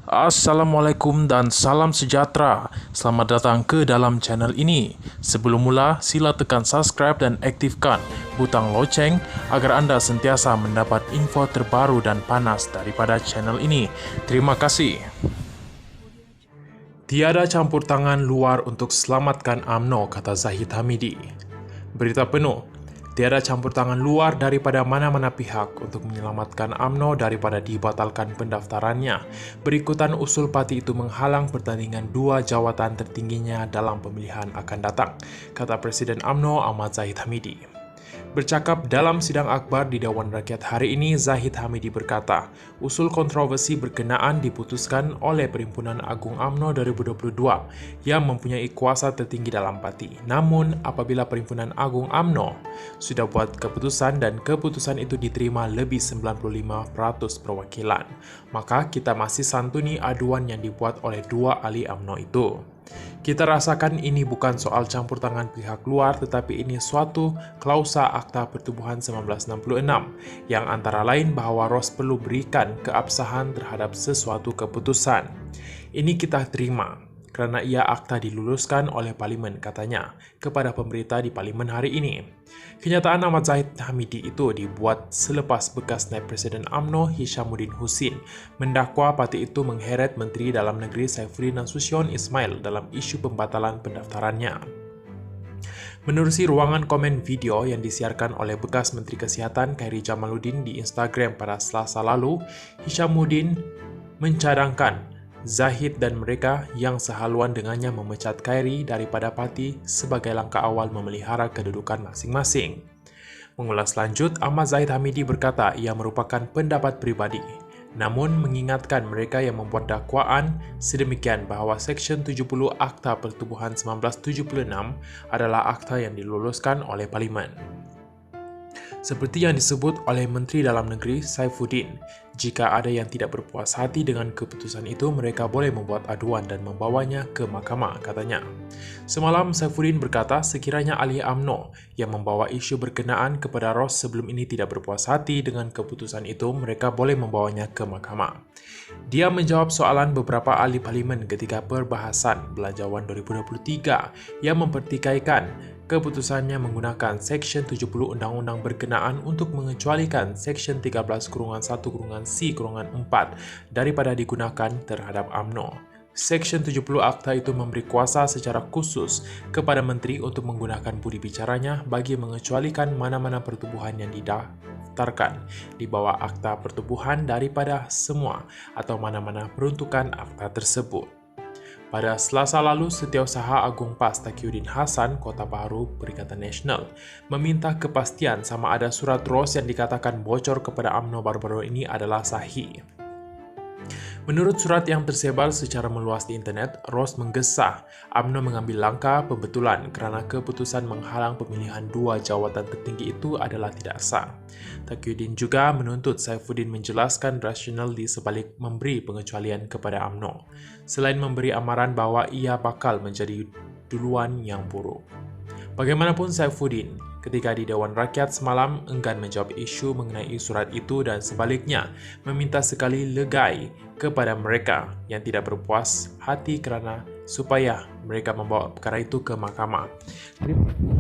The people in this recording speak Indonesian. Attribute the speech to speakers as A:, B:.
A: Assalamualaikum dan salam sejahtera. Selamat datang ke dalam channel ini. Sebelum mula, sila tekan subscribe dan aktifkan butang loceng agar anda sentiasa mendapat info terbaru dan panas daripada channel ini. Terima kasih. Tiada campur tangan luar untuk selamatkan UMNO, kata Zahid Hamidi. Berita penuh. Tiada campur tangan luar daripada mana-mana pihak untuk menyelamatkan UMNO daripada dibatalkan pendaftarannya. Berikutan usul parti itu menghalang pertandingan dua jawatan tertingginya dalam pemilihan akan datang, kata Presiden UMNO Ahmad Zahid Hamidi. Bercakap dalam sidang akbar di Dewan Rakyat hari ini, Zahid Hamidi berkata, usul kontroversi berkenaan diputuskan oleh Perhimpunan Agung UMNO 2022 yang mempunyai kuasa tertinggi dalam parti. Namun, apabila Perhimpunan Agung UMNO sudah buat keputusan dan keputusan itu diterima lebih 95% perwakilan, maka kita masih santuni aduan yang dibuat oleh dua ahli UMNO itu. Kita rasakan ini bukan soal campur tangan pihak luar, tetapi ini suatu klausa Akta Pertubuhan 1966 yang antara lain bahwa ROS perlu berikan keabsahan terhadap sesuatu keputusan. Ini kita terima kerana ia akta diluluskan oleh Parlimen, katanya, kepada pemberita di Parlimen hari ini. Kenyataan Ahmad Zahid Hamidi itu dibuat selepas bekas Naib Presiden UMNO Hishamuddin Hussein mendakwa parti itu mengheret Menteri Dalam Negeri Saifuddin Nasution Ismail dalam isu pembatalan pendaftarannya. Menerusi ruangan komen video yang disiarkan oleh bekas Menteri Kesihatan Khairy Jamaluddin di Instagram pada Selasa lalu, Hishamuddin mencadangkan Zahid dan mereka yang sehaluan dengannya memecat Khairy daripada parti sebagai langkah awal memelihara kedudukan masing-masing. Mengulas lanjut, Ahmad Zahid Hamidi berkata ia merupakan pendapat pribadi, namun mengingatkan mereka yang membuat dakwaan sedemikian bahawa Seksyen 70 Akta Pertubuhan 1976 adalah akta yang diluluskan oleh Parlimen. Seperti yang disebut oleh Menteri Dalam Negeri Saifuddin, jika ada yang tidak berpuas hati dengan keputusan itu, mereka boleh membuat aduan dan membawanya ke mahkamah, katanya. Semalam, Saifuddin berkata sekiranya ahli UMNO yang membawa isu berkenaan kepada ROS sebelum ini tidak berpuas hati dengan keputusan itu, mereka boleh membawanya ke mahkamah. Dia menjawab soalan beberapa ahli parlimen ketika perbahasan Belanjawan 2023 yang mempertikaikan keputusannya menggunakan Seksyen 70 Undang-Undang berkenaan untuk mengecualikan Seksyen 13-1-C-4 daripada digunakan terhadap UMNO. Seksyen 70 Akta itu memberi kuasa secara khusus kepada Menteri untuk menggunakan budi bicaranya bagi mengecualikan mana-mana pertubuhan yang didaftarkan di bawah Akta Pertubuhan daripada semua atau mana-mana peruntukan akta tersebut. Pada Selasa lalu, Setiausaha Agung PAS Taqiyuddin Hasan, Kota Baharu, Perikatan Nasional, meminta kepastian sama ada surat ROS yang dikatakan bocor kepada UMNO baru-baru ini adalah sahih. Menurut surat yang tersebar secara meluas di internet, ROS menggesah UMNO mengambil langkah pembetulan kerana keputusan menghalang pemilihan dua jawatan tertinggi itu adalah tidak sah. Taqiyuddin juga menuntut Saifuddin menjelaskan rasional di sebalik memberi pengecualian kepada UMNO, selain memberi amaran bahawa ia bakal menjadi duluan yang buruk. Bagaimanapun, Saifuddin ketika di Dewan Rakyat semalam enggan menjawab isu mengenai surat itu dan sebaliknya meminta sekali legai kepada mereka yang tidak berpuas hati kerana supaya mereka membawa perkara itu ke mahkamah. Terima kasih.